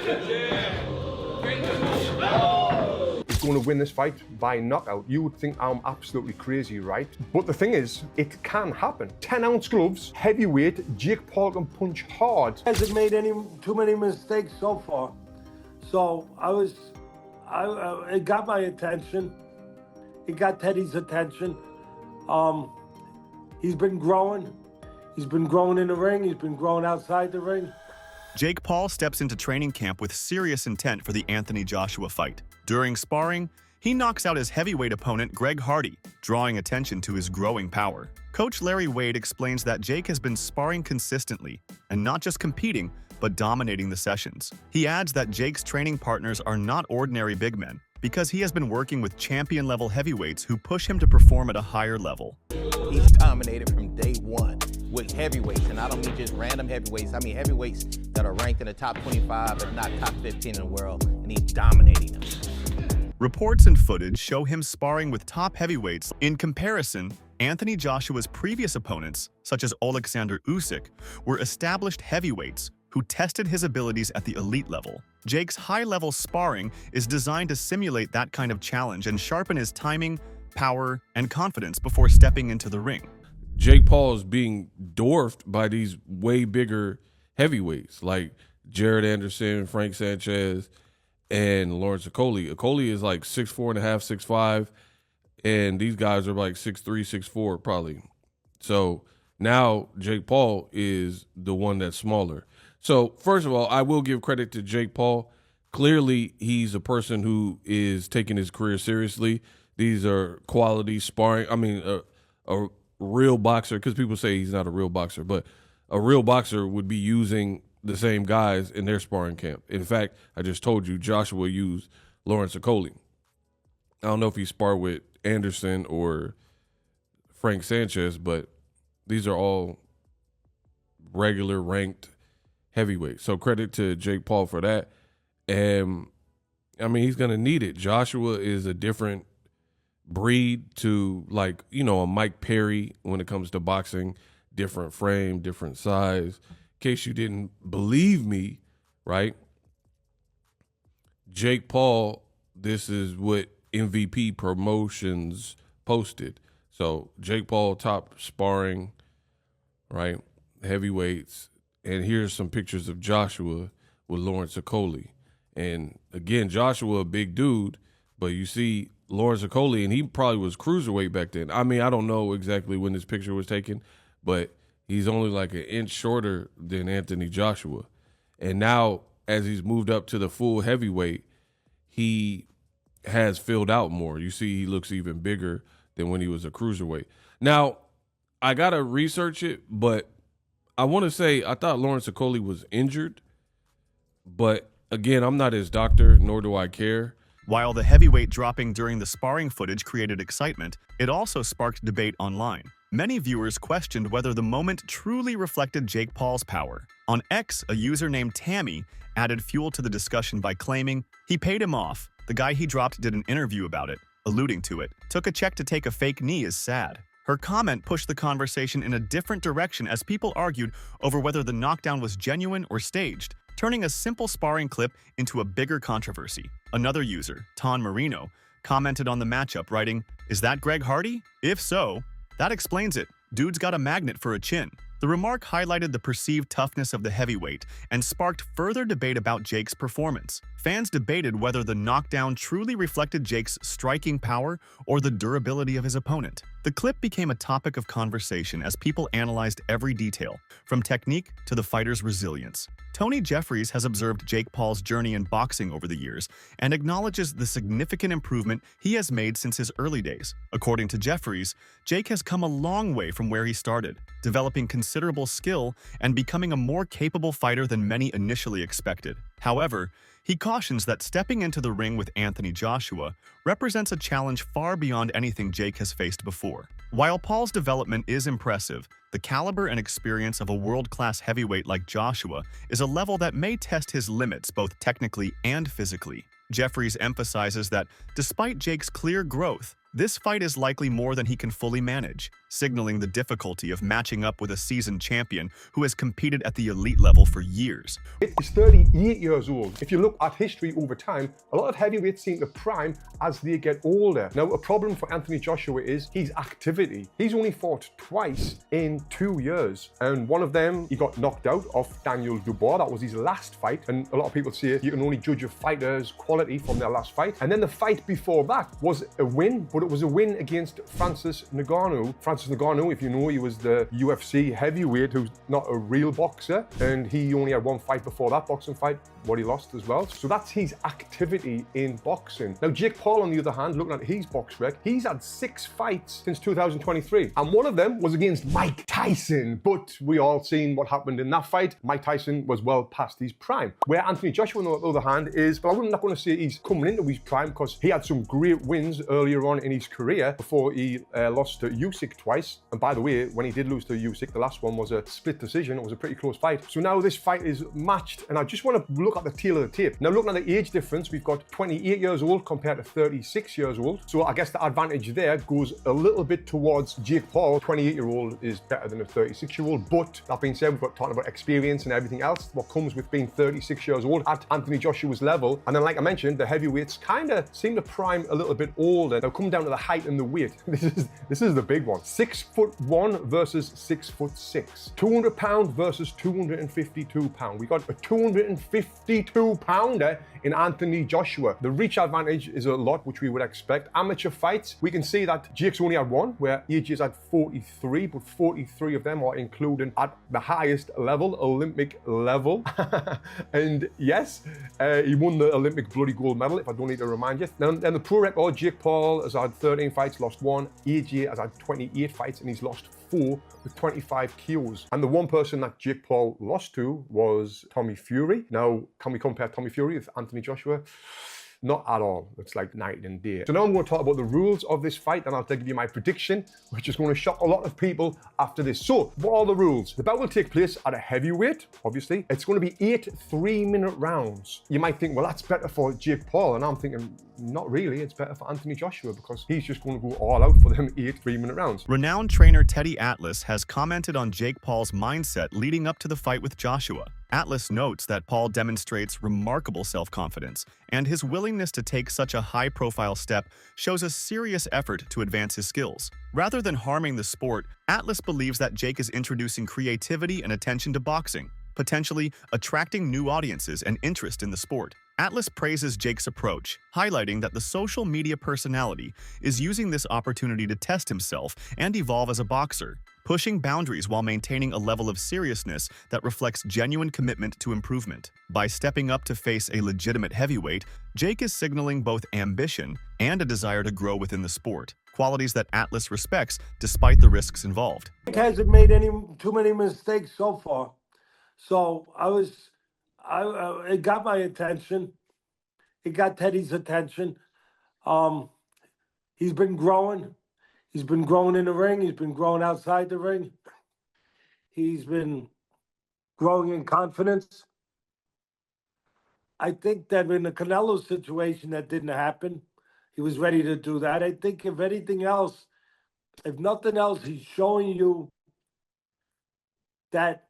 He's going to win this fight by knockout. You would think I'm absolutely crazy, right? But the thing is, it can happen. 10-ounce gloves, heavyweight, Jake Paul can punch hard. He hasn't made too many mistakes so far. So it got my attention. It got Teddy's attention. He's been growing. He's been growing in the ring. He's been growing outside the ring. Jake Paul steps into training camp with serious intent for the Anthony Joshua fight. During sparring, he knocks out his heavyweight opponent Greg Hardy, drawing attention to his growing power. Coach Larry Wade explains that Jake has been sparring consistently, and not just competing, but dominating the sessions. He adds that Jake's training partners are not ordinary big men, because he has been working with champion-level heavyweights who push him to perform at a higher level. He's dominated from day one with heavyweights, and I don't mean just random heavyweights. I mean heavyweights that are ranked in the top 25, if not top 15 in the world, and he's dominating them. Reports and footage show him sparring with top heavyweights. In comparison, Anthony Joshua's previous opponents, such as Alexander Usyk, were established heavyweights who tested his abilities at the elite level. Jake's high-level sparring is designed to simulate that kind of challenge and sharpen his timing, power, and confidence before stepping into the ring. Jake Paul is being dwarfed by these way bigger heavyweights like Jared Anderson, Frank Sanchez, and Lawrence Okolie. Okolie is like 6'4.5", 6'5", and these guys are like 6'3", 6'4", probably. So now Jake Paul is the one that's smaller. So first of all, I will give credit to Jake Paul. Clearly, he's a person who is taking his career seriously. These are quality sparring. I mean, a real boxer, because people say he's not a real boxer, but a real boxer would be using the same guys in their sparring camp. In fact, I just told you Joshua used Lawrence Okolie. I don't know if he sparred with Anderson or Frank Sanchez, but these are all regular ranked heavyweights. So credit to Jake Paul for that. And I mean, he's going to need it. Joshua is a different breed to, like, you know, a Mike Perry when it comes to boxing. Different frame, different size. In case you didn't believe me, right? Jake Paul, this is what MVP Promotions posted. So Jake Paul top sparring, right? Heavyweights. And here's some pictures of Joshua with Lawrence Okolie. And again, Joshua, a big dude, but you see Lawrence Okolie, and he probably was cruiserweight back then. I mean, I don't know exactly when this picture was taken, but he's only like an inch shorter than Anthony Joshua. And now, as he's moved up to the full heavyweight, he has filled out more. You see, he looks even bigger than when he was a cruiserweight. Now, I got to research it, but I want to say I thought Lawrence Okolie was injured. But again, I'm not his doctor, nor do I care. While the heavyweight dropping during the sparring footage created excitement, it also sparked debate online. Many viewers questioned whether the moment truly reflected Jake Paul's power. On X, a user named Tammy added fuel to the discussion by claiming he paid him off. The guy he dropped did an interview about it, alluding to it. Took a check to take a fake knee is sad. Her comment pushed the conversation in a different direction as people argued over whether the knockdown was genuine or staged, turning a simple sparring clip into a bigger controversy. Another user, Ton Marino, commented on the matchup, writing, "Is that Greg Hardy? If so, that explains it. Dude's got a magnet for a chin." The remark highlighted the perceived toughness of the heavyweight and sparked further debate about Jake's performance. Fans debated whether the knockdown truly reflected Jake's striking power or the durability of his opponent. The clip became a topic of conversation as people analyzed every detail, from technique to the fighter's resilience. Tony Jeffries has observed Jake Paul's journey in boxing over the years and acknowledges the significant improvement he has made since his early days. According to Jeffries, Jake has come a long way from where he started, developing considerable skill and becoming a more capable fighter than many initially expected. However, he cautions that stepping into the ring with Anthony Joshua represents a challenge far beyond anything Jake has faced before. While Paul's development is impressive, the caliber and experience of a world-class heavyweight like Joshua is a level that may test his limits both technically and physically. Jeffries emphasizes that despite Jake's clear growth, This fight is likely more than he can fully manage, signaling the difficulty of matching up with a seasoned champion who has competed at the elite level for years. He's 38 years old. If you look at history over time, a lot of heavyweights seem to prime as they get older. Now, a problem for Anthony Joshua is his activity. He's only fought twice in 2 years, and one of them, he got knocked out off Daniel Dubois. That was his last fight, and a lot of people say you can only judge a fighter's quality from their last fight. And then the fight before that was a win, but it was a win against Francis Ngannou. Francis Ngannou, if you know, he was the UFC heavyweight who's not a real boxer, and he only had one fight before that boxing fight, what he lost as well. So that's his activity in boxing. Now, Jake Paul, on the other hand, looking at his box rec, he's had 6 fights since 2023, and one of them was against Mike Tyson. But we all seen what happened in that fight. Mike Tyson was well past his prime. Where Anthony Joshua, on the other hand, is, but I'm not going to say he's coming into his prime, because he had some great wins earlier on in his career before he lost to Usyk twice. And by the way, when he did lose to Usyk, the last one was a split decision. It was a pretty close fight. So now this fight is matched, and I just want to look at the tail of the tape. Now, looking at the age difference, we've got 28 years old compared to 36 years old. So I guess the advantage there goes a little bit towards Jake Paul. 28-year-old is better than a 36-year-old. But that being said, we've got talking about experience and everything else, what comes with being 36 years old at Anthony Joshua's level. And then, like I mentioned, the heavyweights kind of seem to prime a little bit older. Now, come down to the height and the weight. This is the big one. 6'1" versus 6'6". 200 pound versus 252 pound. We got a 252 pounder in Anthony Joshua. The reach advantage is a lot, which we would expect. Amateur fights, we can see that Jake's only had one, where AJ's had 43, but 43 of them are including at the highest level, Olympic level. And yes, he won the Olympic bloody gold medal, if I don't need to remind you. Now, then the pro record, Jake Paul has had 13 fights, lost 1. AJ has had 28 fights, and he's lost 4 with 25 KOs. And the one person that Jake Paul lost to was Tommy Fury. Now, can we compare Tommy Fury with Anthony Joshua? Not at all. It's like night and day. So now I'm going to talk about the rules of this fight, and I'll give you my prediction, which is going to shock a lot of people after this. So, what are the rules? The bout will take place at a heavyweight, obviously. It's going to be 8 3-minute rounds. You might think, well, that's better for Jake Paul, and I'm thinking, not really. It's better for Anthony Joshua, because he's just going to go all out for them 8 3-minute rounds. Renowned trainer Teddy Atlas has commented on Jake Paul's mindset leading up to the fight with Joshua. Atlas notes that Paul demonstrates remarkable self-confidence, and his willingness to take such a high-profile step shows a serious effort to advance his skills. Rather than harming the sport, Atlas believes that Jake is introducing creativity and attention to boxing, potentially attracting new audiences and interest in the sport. Atlas praises Jake's approach, highlighting that the social media personality is using this opportunity to test himself and evolve as a boxer, pushing boundaries while maintaining a level of seriousness that reflects genuine commitment to improvement. By stepping up to face a legitimate heavyweight, Jake is signaling both ambition and a desire to grow within the sport, qualities that Atlas respects despite the risks involved. Jake hasn't made too many mistakes so far. So it got my attention. It got Teddy's attention. He's been growing. He's been growing in the ring. He's been growing outside the ring. He's been growing in confidence. I think that in the Canelo situation, that didn't happen. He was ready to do that. I think if anything else, if nothing else, he's showing you that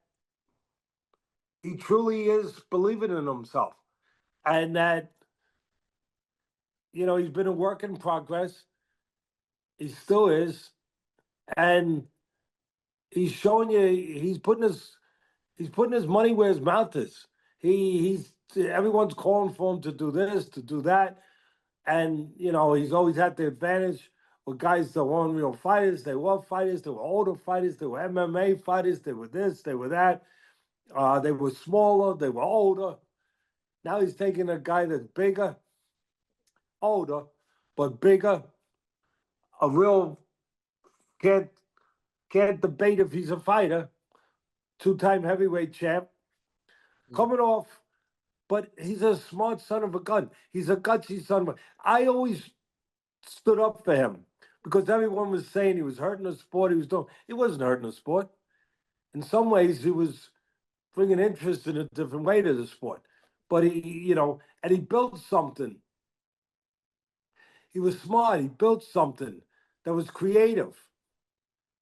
he truly is believing in himself, and that, you know, he's been a work in progress. He still is, and he's showing you he's putting his money where his mouth is. Everyone's calling for him to do this, to do that, and you know, he's always had the advantage with guys that weren't real fighters. They were fighters. They were older fighters. They were MMA fighters. They were this. They were that. They were smaller. They were older. Now he's taking a guy that's bigger, older, but bigger. A real can't debate if he's a fighter. 2-time heavyweight champ, coming off, but he's a smart son of a gun. He's a gutsy son of a. I always stood up for him because everyone was saying he was hurting the sport. He wasn't hurting the sport. In some ways, he was bringing interest in a different way to the sport. But he, you know, and he built something. He was smart. He built something that was creative,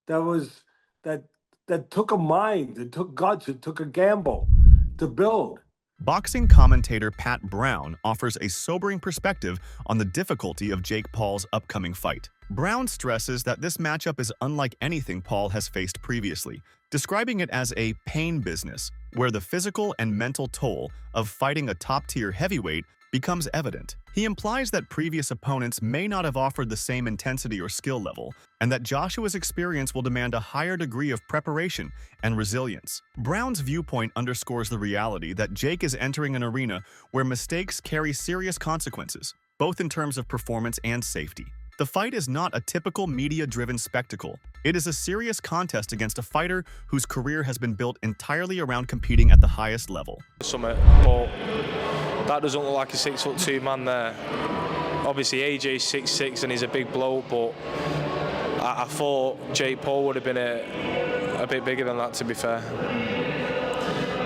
that took a mind, it took guts, it took a gamble to build. Boxing commentator Pat Brown offers a sobering perspective on the difficulty of Jake Paul's upcoming fight. Brown stresses that this matchup is unlike anything Paul has faced previously, describing it as a pain business, where the physical and mental toll of fighting a top-tier heavyweight becomes evident. He implies that previous opponents may not have offered the same intensity or skill level, and that Joshua's experience will demand a higher degree of preparation and resilience. Brown's viewpoint underscores the reality that Jake is entering an arena where mistakes carry serious consequences, both in terms of performance and safety. The fight is not a typical media-driven spectacle. It is a serious contest against a fighter whose career has been built entirely around competing at the highest level. But that doesn't look like a 6'2" man there. Obviously AJ's 6'6" and he's a big bloke, but I thought Jake Paul would have been a bit bigger than that, to be fair.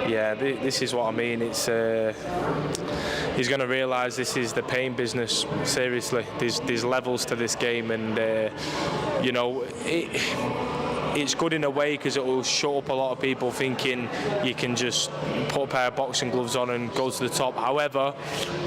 Yeah, this is what I mean. It's he's going to realise this is the pain business. Seriously, there's levels to this game, and you know, it's good in a way because it will shut up a lot of people thinking you can just put a pair of boxing gloves on and go to the top. However,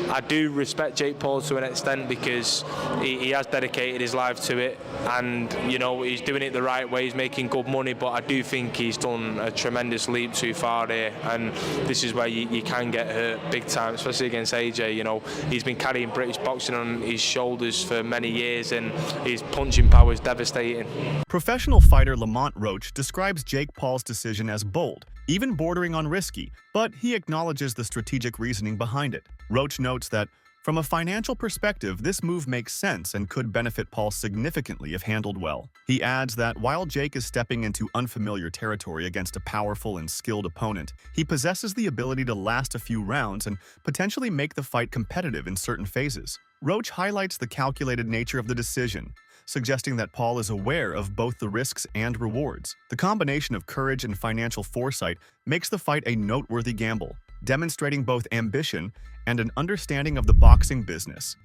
I do respect Jake Paul to an extent because he has dedicated his life to it, and you know, he's doing it the right way. He's making good money, but I do think he's done a tremendous leap too far here, and this is where you can get hurt big time, especially against AJ. You know, he's been carrying British boxing on his shoulders for many years, and his punching power is devastating. Professional fighter Lamont Roach describes Jake Paul's decision as bold, even bordering on risky, but he acknowledges the strategic reasoning behind it. Roach notes that, from a financial perspective, this move makes sense and could benefit Paul significantly if handled well. He adds that while Jake is stepping into unfamiliar territory against a powerful and skilled opponent, he possesses the ability to last a few rounds and potentially make the fight competitive in certain phases. Roach highlights the calculated nature of the decision, suggesting that Paul is aware of both the risks and rewards. The combination of courage and financial foresight makes the fight a noteworthy gamble, demonstrating both ambition and an understanding of the boxing business.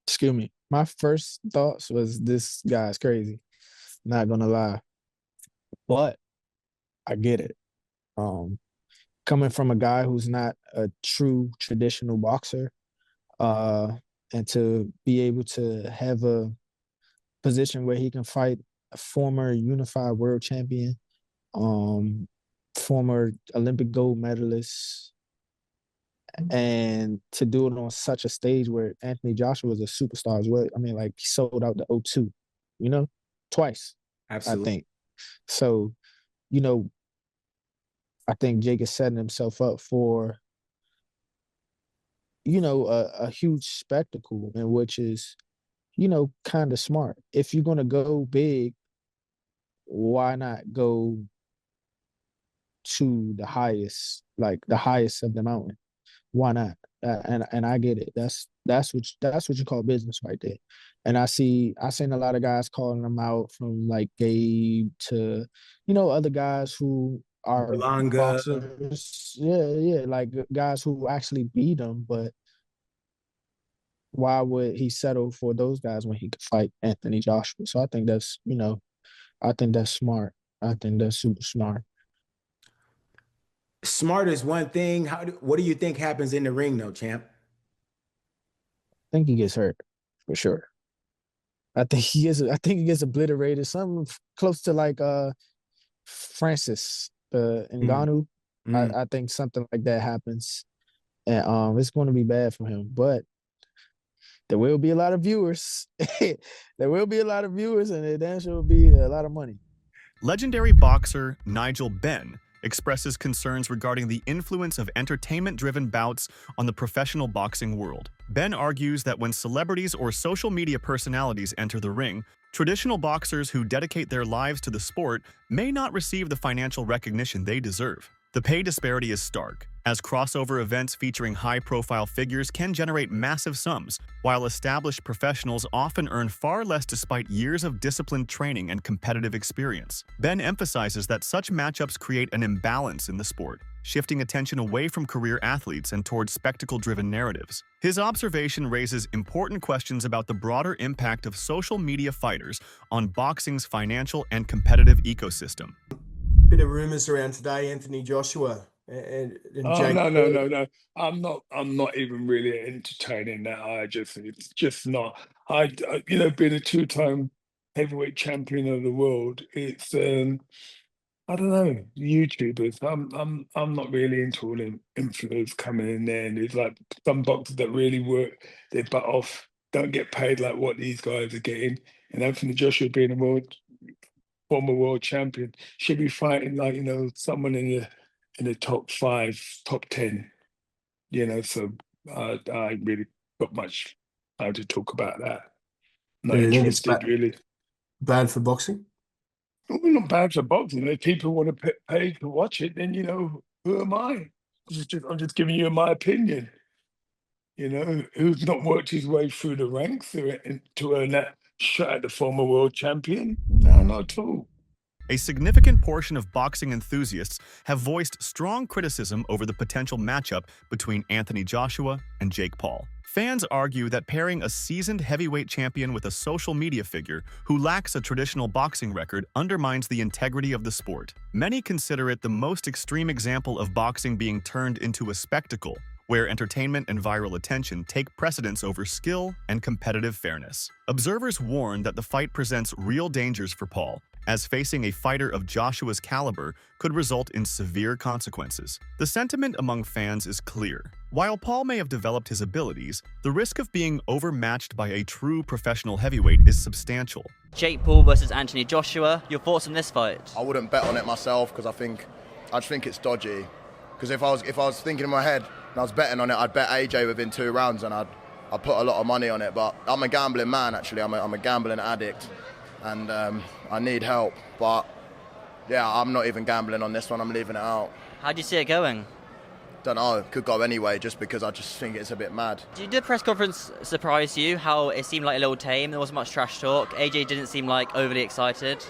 Excuse me. My first thoughts was this guy's crazy. Not gonna lie. But I get it. Coming from a guy who's not a true traditional boxer, and to be able to have a position where he can fight a former unified world champion, former Olympic gold medalist, and to do it on such a stage where Anthony Joshua was a superstar as well. I mean, like, he sold out the O2, you know, twice. Absolutely. I think. So, you know, I think Jake is setting himself up for, you know, a huge spectacle, and which is, you know, kind of smart. If you're going to go big, why not go to the highest, like the highest of the mountain? Why not? And I get it. That's what you call business right there. And I seen a lot of guys calling them out, from like Gabe to, you know, other guys who are boxers. Yeah, like guys who actually beat him. But why would he settle for those guys when he could fight Anthony Joshua? So I think that's, you know, I think that's smart. I think that's super smart. Smart is one thing. What do you think happens in the ring, though, champ? I think he gets hurt for sure. I think he gets obliterated. Something close to like Francis Ngannou. I think something like that happens, and it's going to be bad for him. But there will be a lot of viewers. There will be a lot of viewers, and then there will be a lot of money. Legendary boxer Nigel Benn expresses concerns regarding the influence of entertainment-driven bouts on the professional boxing world. Ben argues that when celebrities or social media personalities enter the ring, traditional boxers who dedicate their lives to the sport may not receive the financial recognition they deserve. The pay disparity is stark, as crossover events featuring high-profile figures can generate massive sums, while established professionals often earn far less despite years of disciplined training and competitive experience. Ben emphasizes that such matchups create an imbalance in the sport. shifting attention away from career athletes and towards spectacle-driven narratives. His observation raises important questions about the broader impact of social media fighters on boxing's financial and competitive ecosystem. Bit of rumors around today, Anthony Joshua and Oh, Jake. no. I'm not even really entertaining that. It's just not. Being a two-time heavyweight champion of the world, it's I don't know, YouTubers. I'm not really into all them influencers coming in there, and there's like some boxers that really work their butt off, don't get paid like what these guys are getting. And Anthony Joshua being a former world champion should be fighting like someone in the top 5, top 10. So I really got much time to talk about that. Not You think it's interested really. bad for boxing? Well, not bad for boxing. If people want to pay to watch it, then who am I? I'm just giving you my opinion. Who's not worked his way through the ranks to earn that shot at the former world champion? No, not at all. A significant portion of boxing enthusiasts have voiced strong criticism over the potential matchup between Anthony Joshua and Jake Paul. Fans argue that pairing a seasoned heavyweight champion with a social media figure who lacks a traditional boxing record undermines the integrity of the sport. Many consider it the most extreme example of boxing being turned into a spectacle, where entertainment and viral attention take precedence over skill and competitive fairness. Observers warn that the fight presents real dangers for Paul, as facing a fighter of Joshua's caliber could result in severe consequences. The sentiment among fans is clear. While Paul may have developed his abilities, the risk of being overmatched by a true professional heavyweight is substantial. Jake Paul versus Anthony Joshua, your thoughts on this fight? I wouldn't bet on it myself because I just think it's dodgy. Because if I was thinking in my head and I was betting on it, I'd bet AJ within 2 rounds and I'd put a lot of money on it. But I'm a gambling man, actually. I'm a gambling addict. And I need help, but yeah, I'm not even gambling on this one. I'm leaving it out. How do you see it going? Don't know. Could go anyway, just because I just think it's a bit mad. Did the press conference surprise you? How it seemed like a little tame. There wasn't much trash talk. AJ didn't seem like overly excited.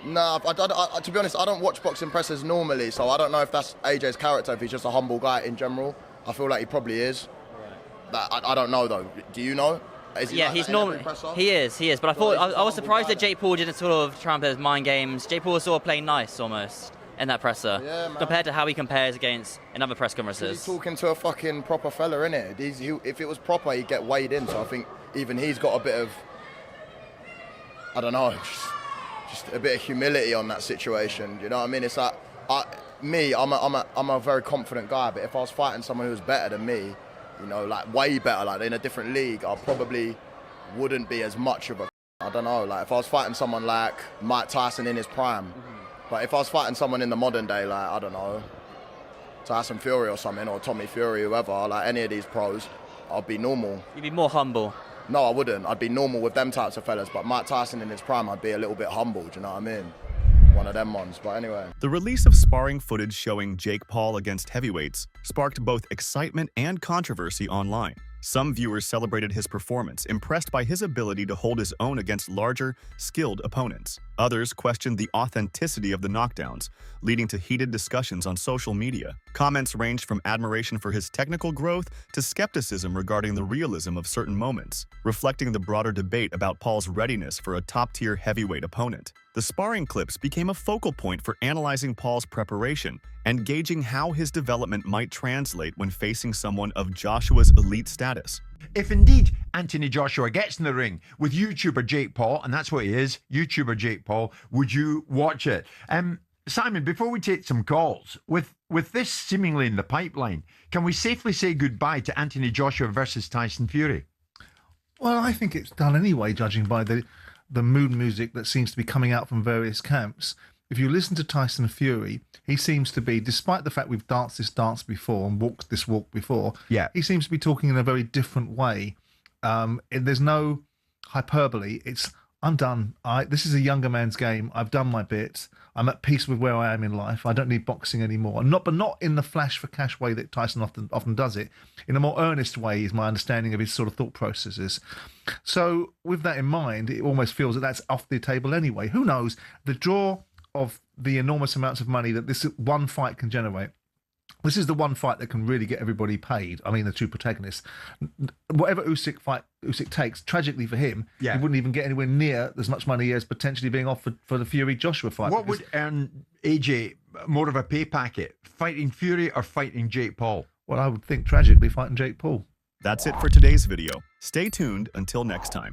No, to be honest, I don't watch boxing presses normally, so I don't know if that's AJ's character. If he's just a humble guy in general, I feel like he probably is. Right. I don't know though. Do you know? He's normally he is. But I thought I was surprised that Jake Paul didn't sort of try and play his mind games. Jake Paul was sort of playing nice almost in that presser, compared to how he compares against in other press conferences. He's talking to a fucking proper fella, innit? If it was proper, he'd get weighed in. So I think even he's got a bit of, I don't know, just a bit of humility on that situation. You know what I mean? It's like I'm a very confident guy, but if I was fighting someone who was better than me, like way better, like in a different league, I probably wouldn't be as much of a, I don't know, like if I was fighting someone like Mike Tyson in his prime, but if I was fighting someone in the modern day, like, I don't know, Tyson Fury or something, or Tommy Fury, whoever, like any of these pros, I'd be normal. You'd be more humble. No, I wouldn't. I'd be normal with them types of fellas, but Mike Tyson in his prime, I'd be a little bit humble, do you know what I mean? One of them ones, but anyway. The release of sparring footage showing Jake Paul against heavyweights sparked both excitement and controversy online. Some viewers celebrated his performance, impressed by his ability to hold his own against larger, skilled opponents. Others questioned the authenticity of the knockdowns, leading to heated discussions on social media. Comments ranged from admiration for his technical growth to skepticism regarding the realism of certain moments, reflecting the broader debate about Paul's readiness for a top-tier heavyweight opponent. The sparring clips became a focal point for analyzing Paul's preparation and gauging how his development might translate when facing someone of Joshua's elite status. If indeed Anthony Joshua gets in the ring with YouTuber Jake Paul, and that's what he is, YouTuber Jake Paul, would you watch it? Simon, before we take some calls, with this seemingly in the pipeline, can we safely say goodbye to Anthony Joshua versus Tyson Fury? Well, I think it's done anyway, judging by the mood music that seems to be coming out from various camps. If you listen to Tyson Fury, he seems to be, despite the fact we've danced this dance before and walked this walk before, he seems to be talking in a very different way. There's no hyperbole. It's, I'm done. This is a younger man's game. I've done my bit. I'm at peace with where I am in life. I don't need boxing anymore. But not in the flash for cash way that Tyson often does it. In a more earnest way is my understanding of his sort of thought processes. So with that in mind, it almost feels that that's off the table anyway. Who knows? The draw of the enormous amounts of money that this one fight can generate This is the one fight that can really get everybody paid. I mean, the two protagonists. Whatever Usyk takes, tragically for him, he wouldn't even get anywhere near as much money as potentially being offered for the Fury-Joshua fight. What would earn AJ more of a pay packet, fighting Fury or fighting Jake Paul? Well, I would think tragically fighting Jake Paul. That's it for today's video. Stay tuned until next time.